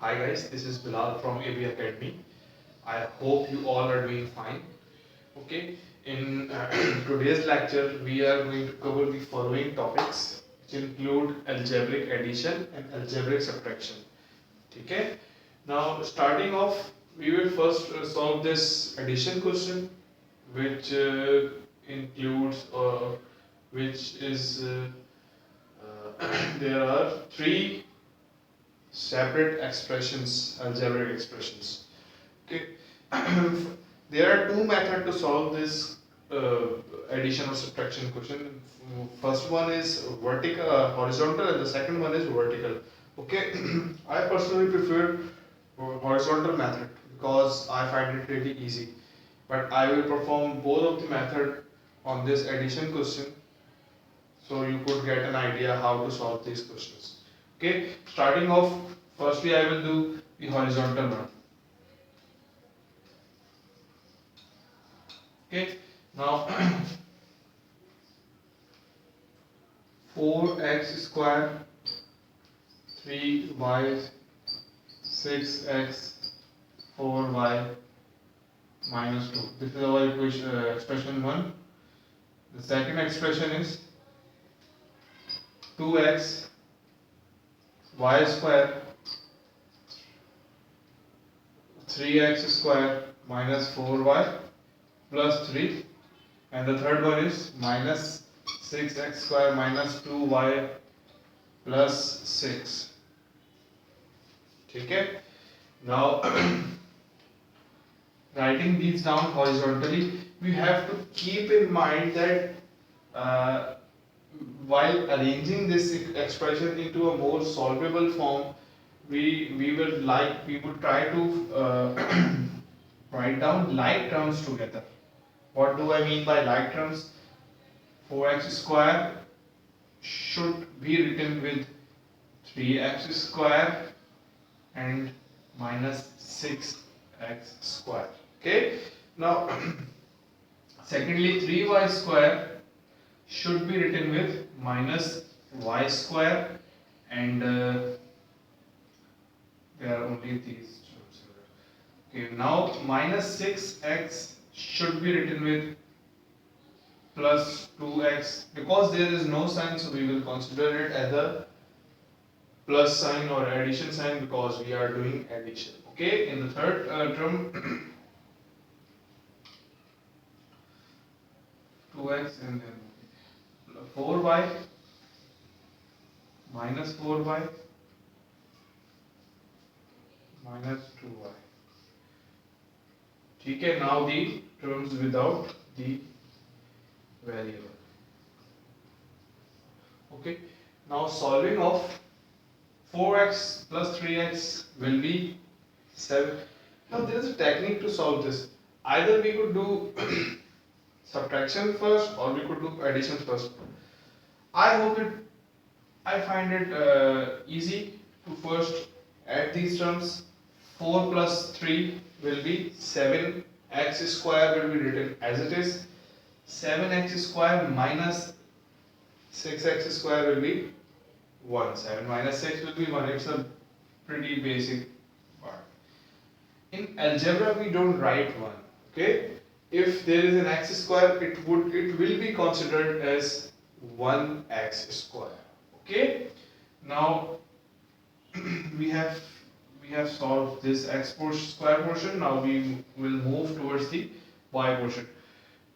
Hi guys, this is Bilal from AB Academy. I hope you all are doing fine. Okay, in today's lecture, we are going to cover the following topics, which include algebraic addition and algebraic subtraction. Okay, now starting off, we will first solve this addition question, which includes, which is, there are three separate expressions, algebraic expressions. Okay, there are two methods to solve this addition or subtraction question. First one is vertical, horizontal, and the second one is vertical. Okay, I personally prefer horizontal method because I find it really easy. But I will perform both of the method on this addition question, so you could get an idea how to solve these questions. Okay, starting off, firstly I will do the horizontal one. Okay, now 4x square 3y 6x 4y minus 2. This is our equation, expression 1. The second expression is 2x y square 3x square minus 4y plus 3, and the third one is minus 6x square minus 2y plus 6. Okay, now writing these down horizontally, we have to keep in mind that uh, while arranging this expression into a more solvable form, we would try to write down like terms together. What do I mean by like terms? 4x square should be written with 3x square and minus 6x square. Okay, now secondly, 3y square should be written with minus y square, and there are only these terms. Okay, now minus 6x should be written with plus 2x. Because there is no sign, so we will consider it as a plus sign or addition sign because we are doing addition. Okay, in the third term 2x and then 4y minus 4y minus 2y. Okay, now the terms without the variable. Okay, now solving of 4x plus 3x will be 7. Now there is a technique to solve this. Either we could do subtraction first or we could do addition first. I hope it, I find it easy to first add these terms. 4 plus 3 will be 7, x square will be written as it is. 7x square minus 6x square will be 1. 7 minus 6 will be 1. It's a pretty basic part. In algebra we don't write 1. Okay? If there is an x square, it will be considered as 1x square. Okay? Now we have solved this x square portion. Now we will move towards the y portion.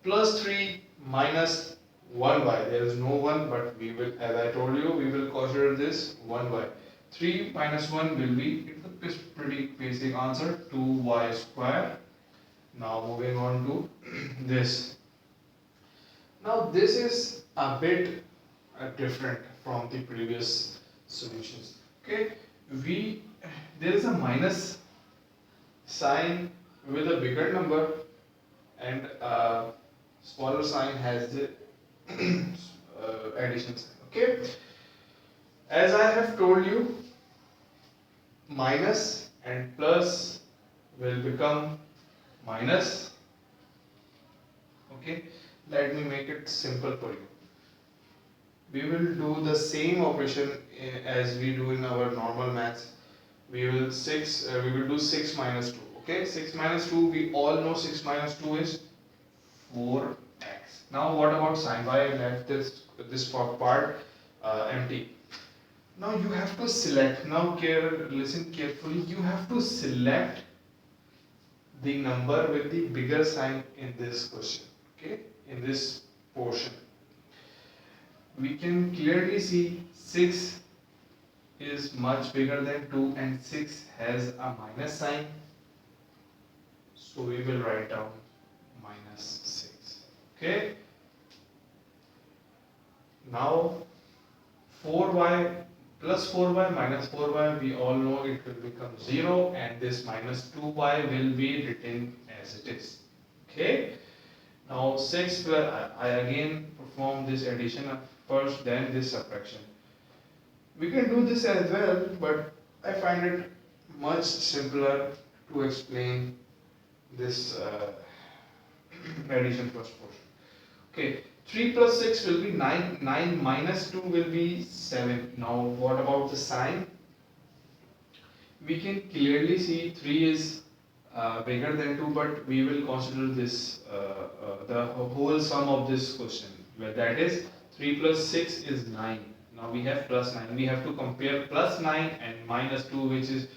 Plus 3 minus 1y. There is no 1, but we will, as I told you, we will consider this 1y. 3 minus 1 will be, it's a pretty basic answer, 2y square. Now moving on to this. Now this is a bit different from the previous solutions. Okay, there is a minus sign with a bigger number, and a smaller sign has the addition sign. Okay, as I have told you, minus and plus will become minus. Okay, let me make it simple for you. We will do the same operation as we do in our normal maths. we will do 6 minus 2. Okay, 6 minus 2, we all know 6 minus 2 is 4x. Now what about sine? Why I left this part empty? Now you have to select. Now listen carefully. You have to select the number with the bigger sign in this question. Okay, in this portion, we can clearly see 6 is much bigger than 2 and 6 has a minus sign. So we will write down minus 6. Okay. Now 4y plus 4y minus 4y, we all know it will become 0 and this minus 2y will be written as it is. Okay. Now 6 I again perform this addition first, then this subtraction. We can do this as well, but I find it much simpler to explain this addition first portion. Okay, 3 plus 6 will be 9, 9 minus 2 will be 7. Now what about the sign? We can clearly see 3 is bigger than 2, but we will consider this the whole sum of this question, where that is 3 plus 6 is 9. Now we have plus 9. We have to compare plus 9 and minus 2, which is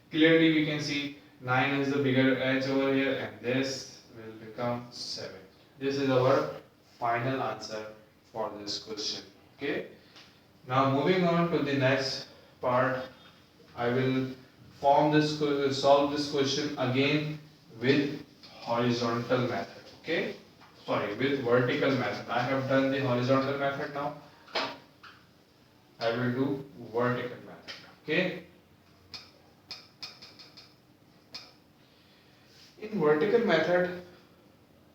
clearly we can see 9 is the bigger edge over here and this will become 7. This is our final answer for this question. Okay. Now moving on to the next part, I will solve this question again with horizontal method. Okay. Sorry, with vertical method. I have done the horizontal method now. I will do vertical method. Okay. In vertical method,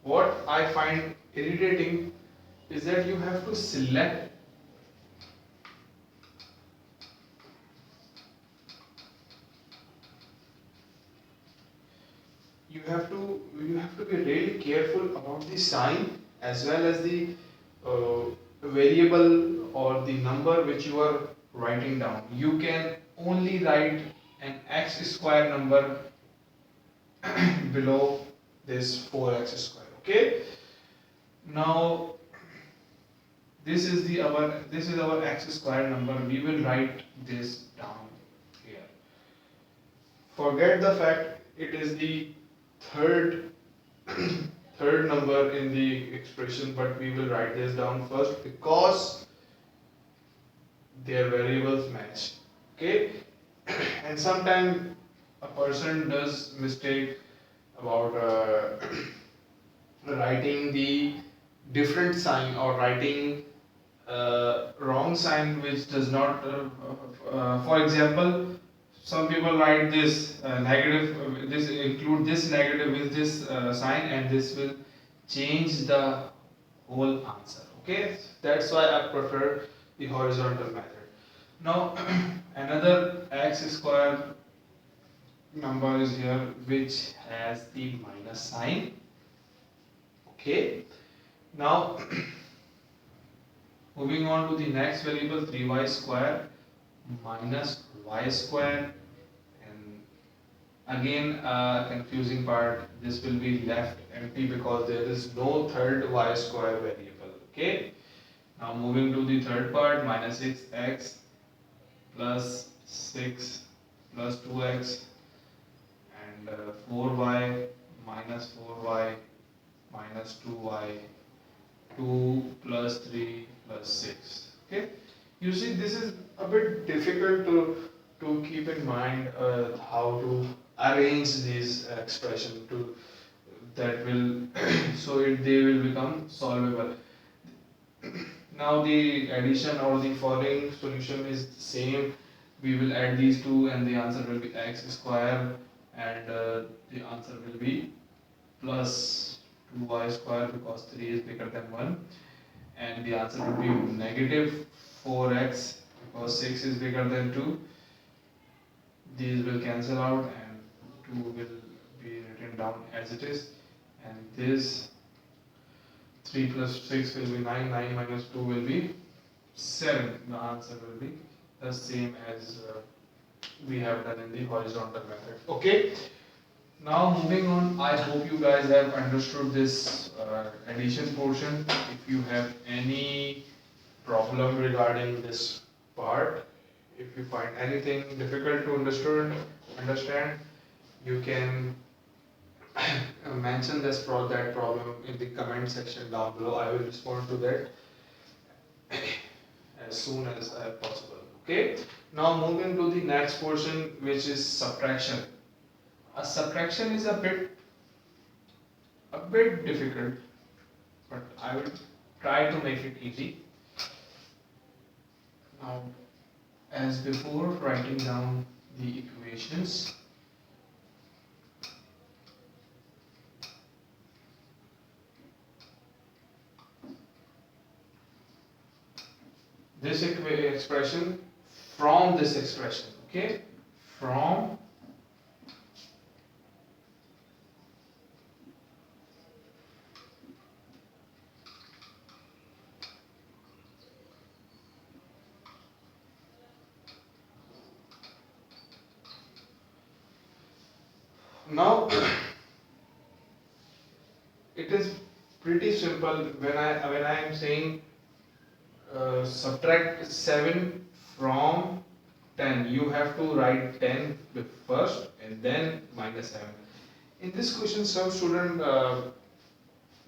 what I find irritating is that you have to select you have to be really careful about the sign as well as the variable or the number which you are writing down. You can only write an x square number below this 4x square. Okay. Now this is our x square number. We will write this down here. Forget the fact it is the third third number in the expression, but we will write this down first because their variables match. Okay. And sometimes a person does mistake about writing the different sign or writing wrong sign which does not for example, some people write this negative this include this negative with this sign and this will change the whole answer. Okay, that's why I prefer the horizontal method. Now another x square number is here which has the minus sign. Okay, now moving on to the next variable, 3y square minus y square, and again confusing part, this will be left empty because there is no third y square variable. Okay, now moving to the third part, minus 6x plus 6 plus 2x and 4y minus 4y minus 2y, 2 plus 3 plus 6. Okay, you see this is a bit difficult to keep in mind how to arrange these expression to that will so they will become solvable. Now the addition or the following solution is the same. We will add these two and the answer will be x square and the answer will be plus 2y square because 3 is bigger than 1 and the answer will be negative 4x because 6 is bigger than 2. These will cancel out and 2 will be written down as it is, and this 3 plus 6 will be 9, 9 minus 2 will be 7. The answer will be the same as we have done in the horizontal method. Okay. Now moving on, I hope you guys have understood this addition portion. If you have any problem regarding this part, if you find anything difficult to understand, you can mention that problem in the comment section down below. I will respond to that as soon as possible. Okay. Now moving to the next portion, which is subtraction. A subtraction is a bit difficult, but I will try to make it easy. Now, as before, writing down the equations. This expression from this expression, okay? From now it is pretty simple when I am saying subtract 7 from 10. You have to write 10 first and then minus 7. In this question, some students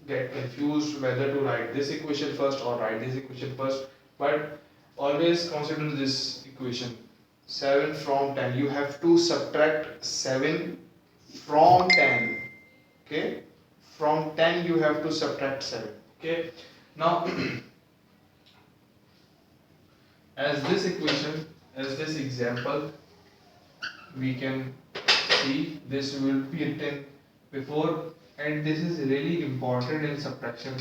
get confused whether to write this equation first or write this equation first, but always consider this equation 7 from 10. You have to subtract 7 from 10. Okay, from 10 you have to subtract 7. Okay, now as this equation, as this example, we can see this will be written before, and this is really important in subtraction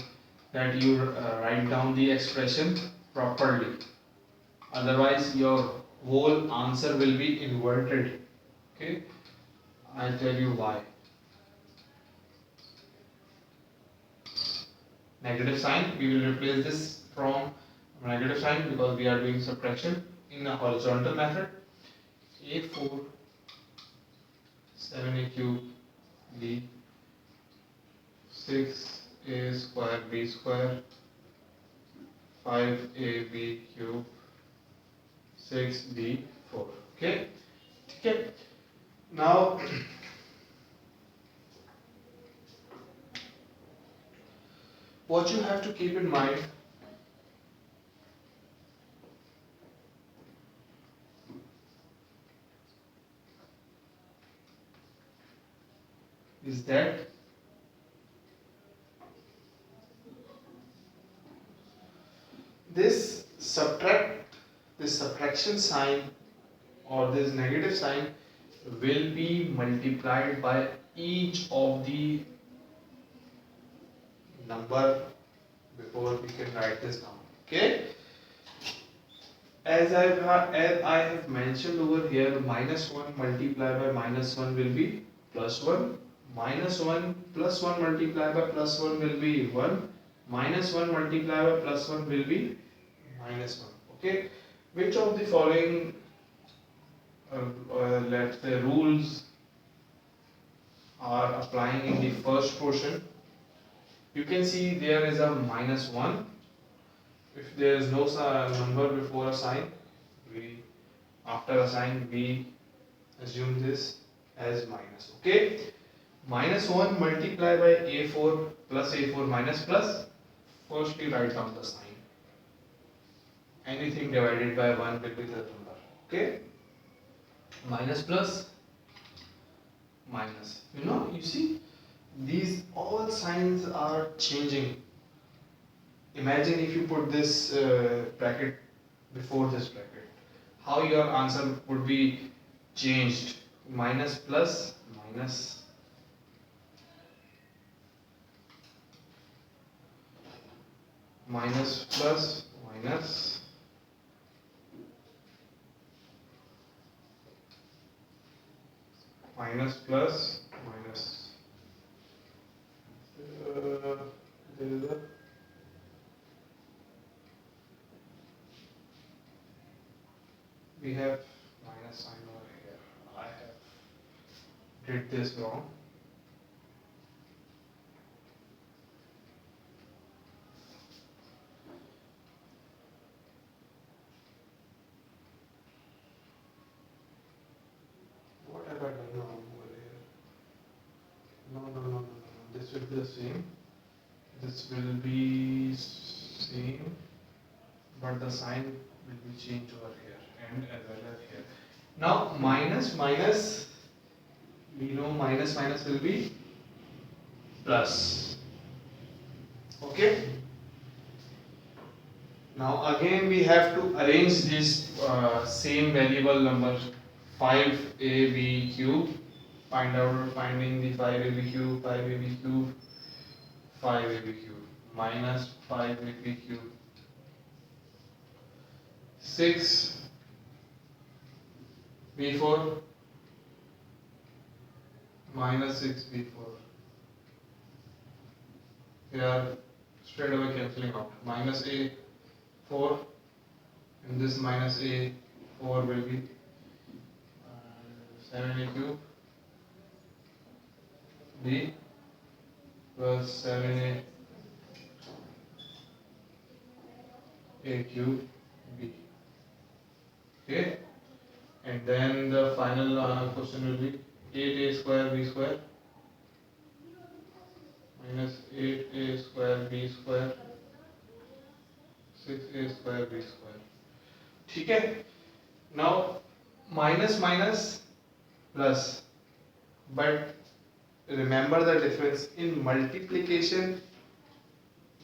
that you write down the expression properly, otherwise your whole answer will be inverted. Okay, I'll tell you why. Negative sign, we will replace this from negative sign because we are doing subtraction in a horizontal method. A4 7a cube b 6a square b square 5ab cube 6b4. Okay. Okay. Now what you have to keep in mind is that this subtraction sign or this negative sign will be multiplied by each of the number before we can write this down. Okay, as I have mentioned over here, minus 1 multiplied by minus 1 will be plus 1, minus 1 plus 1 multiplied by plus 1 will be 1, minus 1 multiplied by plus 1 will be minus 1. Okay, which of the following let's say rules are applying in the first portion? You can see there is a minus 1. If there is no number before a sign, after a sign we assume this as minus. Okay, minus 1 multiplied by a4 plus a4 minus plus. Firstly write down the sign. Anything divided by 1 will be the number. Okay, minus plus minus. You see these all signs are changing. Imagine if you put this bracket before this bracket, how your answer would be changed. Minus plus minus, minus plus minus, minus plus minus. There is a we have minus sign over did this wrong. What have I done wrong over here? No, no, no, no, no. This will be the same. This will be same, but the sign will be changed over here and as well as here. Now minus minus, we know minus minus will be plus. Okay. Now again we have to arrange this same variable number 5ab cube. Finding the 5ab cube, 5ab cube, 5ab cube minus 5ab cube 6b4 minus 6b4. We are straight away cancelling out. Minus a 4 and this minus a 4 will be 7a cube b plus 7a cube b. Okay, and then the final question will be 8a square b square minus 8a square b square 6a square b square. ठीक है. Now minus minus plus, but remember the difference in multiplication.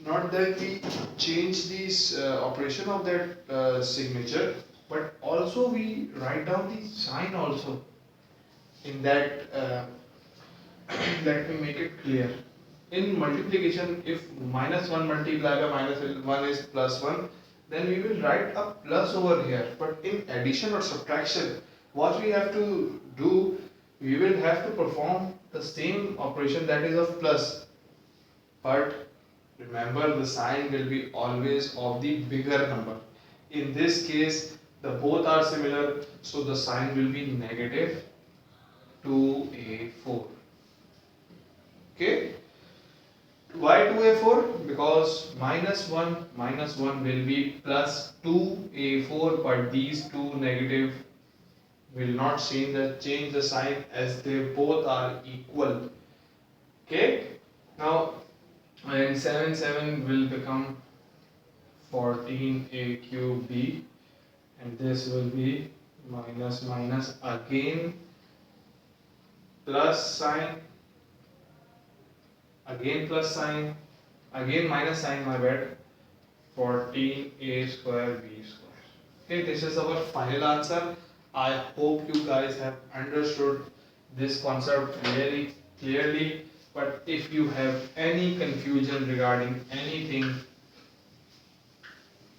Not that we change this operation of that signature, but also we write down the sign also in that. Let me make it clear. In multiplication, if minus 1 multiplied by minus 1 is plus 1, then we will write a plus over here. But in addition or subtraction, what we have to do, we will have to perform the same operation, that is of plus. But remember, the sign will be always of the bigger number. In this case, the both are similar, so the sign will be negative 2a4. Okay. Why 2a4? Because minus 1 will be plus 2a4, but these two negative will not change the sign as they both are equal. Okay. Now, and 7 will become 14a cube b, and this will be minus minus again plus sign, again plus sign, again minus sign, my bad, 14a square b square. Okay, this is our final answer. I hope you guys have understood this concept very clearly. But if you have any confusion regarding anything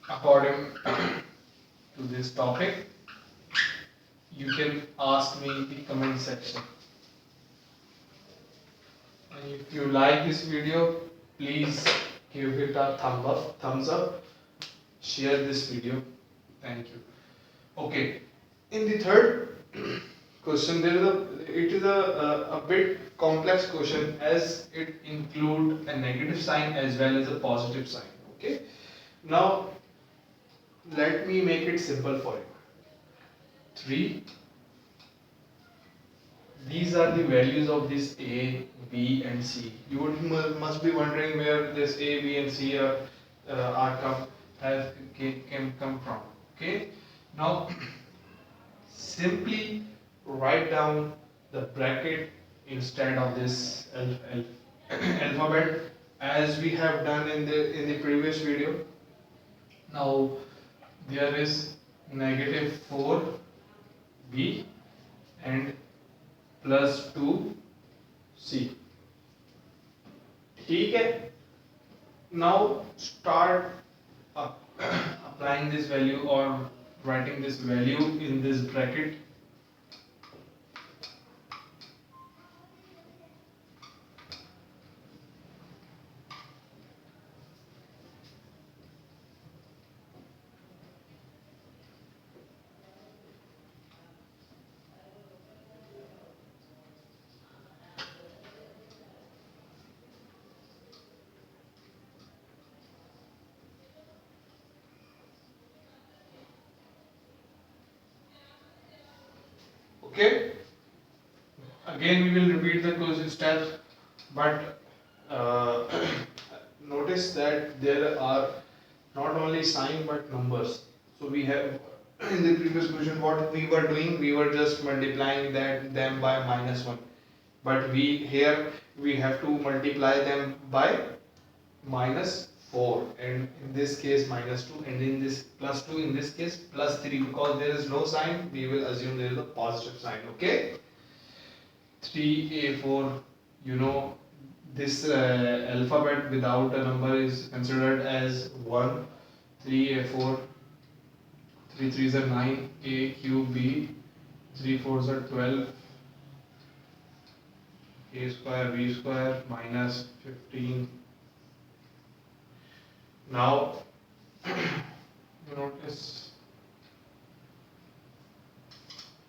according to this topic, you can ask me in the comment section. And if you like this video, please give it a thumbs up, share this video. Thank you. Okay, in the third question, it is a bit complex question, as it include a negative sign as well as a positive sign. Okay, now let me make it simple for you. 3. These are the values of this A, B and C. You must be wondering where this A, B and C can come from. Okay, now simply write down the bracket instead of this alphabet, as we have done in the previous video. Now there is negative 4b and plus 2c. ठीक है. Now start applying this value or writing this value in this bracket. Okay. Again, we will repeat the question steps, but notice that there are not only sign but numbers. So we have in the previous question what we were doing, we were just multiplying them by -1. But we have to multiply them by -4, and in this case -2, and in this +2, in this case +3, because there is no sign we will assume there is a positive sign. Okay. 3a4, you know, this alphabet without a number is considered as 1. 3a4, 3 3s are 9, a q b, 3 4s are 12, a square b square minus 15. Now you notice,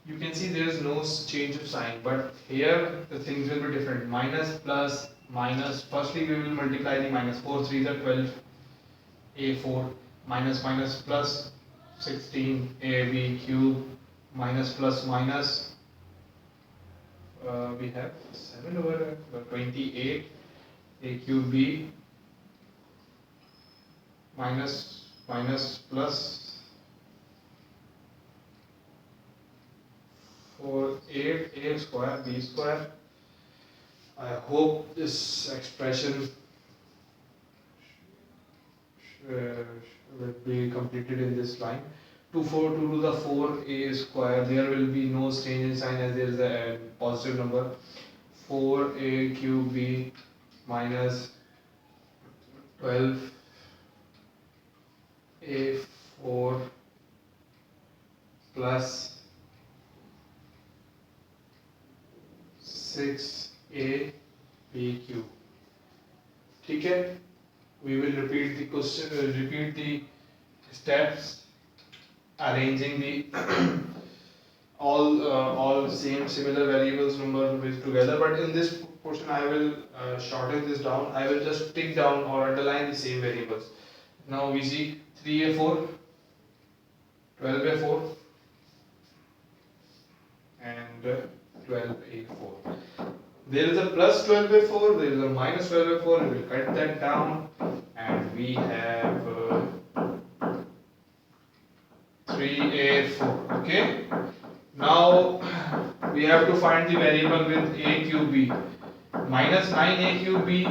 you can see there is no change of sign, but here the things will be different. Minus, plus, minus. Firstly, we will multiply the minus. 4 3s are 12, a4, minus minus plus 16, ab cube, minus plus minus. We have 7 over 28, a cube b, minus minus plus 4 8 a square b square. I hope this expression will be completed in this line. 2 4 2 to the 4 a square. There will be no change in sign as there is a positive number. 4 a cube b minus 12 a 4 plus 6a b cube. ठीक है, we will repeat the question, repeat the steps, arranging the all similar variables number with together. But in this portion, I will shorten this down. I will just tick down or underline the same variables. Now we see 3a4, 12a4, and 12a4. There is a plus 12a4, there is a minus 12a4. We will cut that down, and we have 3a4. Okay. Now we have to find the variable with a cube b. Minus 9a cube b.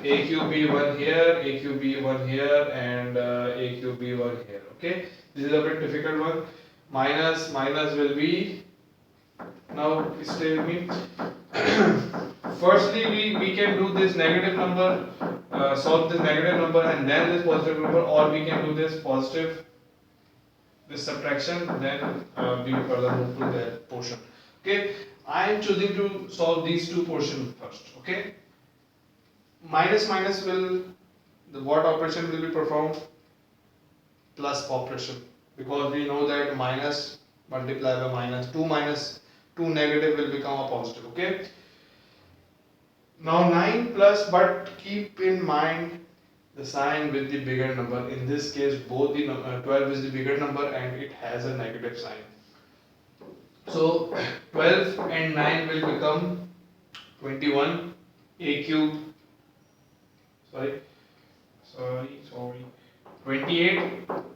A cube b 1 here, a cube b 1 here, and a cube b 1 here. Okay. This is a bit difficult one. Minus will be. Now stay with me. Firstly, we can do this negative number, solve this negative number and then this positive number, or we can do this positive, this subtraction, then we will further move to that portion. Okay, I am choosing to solve these two portions first. Okay, minus will, the what operation will be performed? Plus operation, because we know that minus multiplied by minus 2 negative will become a positive. Okay, now 9 plus, but keep in mind the sign with the bigger number. In this case, both the 12 is the bigger number and it has a negative sign. So 12 and 9 will become 21 a cube. Sorry. 28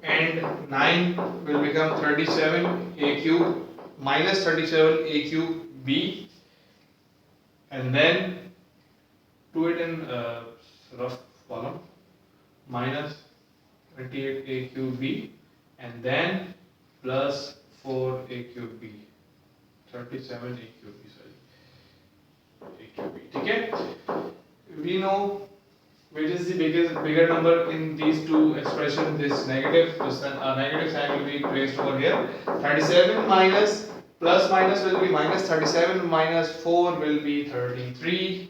and 9 will become 37 a cube minus 37 a cube b, and then do it in rough column. Minus 28 a cube b, and then plus 4 a cube b, 37 a cube b, sorry, a cube b. Okay, we know which is the bigger number in these two expressions. This negative, negative sign will be placed over here. 37 minus plus minus will be minus 37 minus 4 will be 33,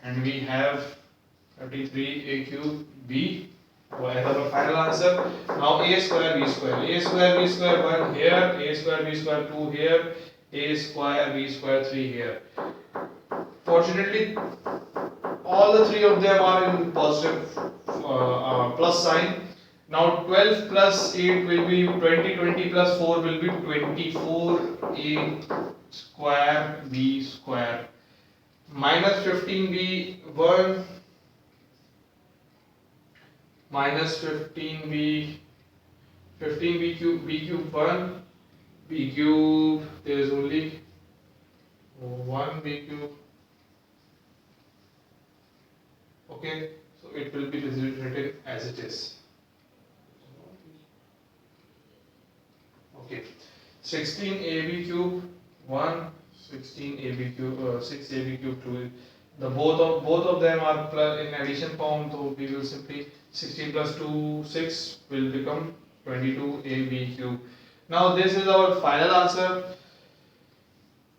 and we have 33 a cube b. So I have a final answer. Now a square b square. A square b square 1 here, a square b square 2 here, a square b square 3 here. Fortunately, all the three of them are in positive plus sign. Now 12 plus 8 will be 20, 20 plus 4 will be 24a square b square minus 15b 1 minus 15b cube b cube 1 b cube, there is only 1 b cube. Okay, so it will be written as it is. Okay, 16ab cube 1, 16ab cube 6ab cube 2. The both of them are in addition form, so we will simply 16 plus 2 6 will become 22ab cube. Now this is our final answer.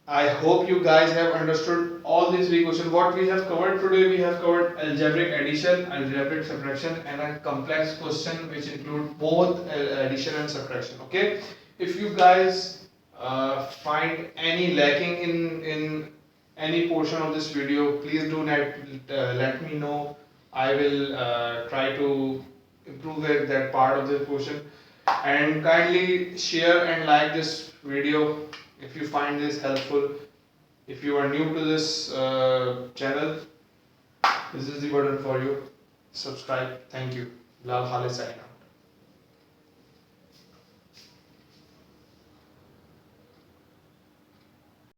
I hope you guys have understood all these three questions. What we have covered today, we have covered algebraic addition, algebraic subtraction, and a complex question which include both addition and subtraction. Okay, if you guys find any lacking in any portion of this video, please do let me know. I will try to improve that part of the portion, and kindly share and like this video if you find this helpful. If you are new to this channel, this is the button for you. Subscribe. Thank you. Bilal Khalid signing out.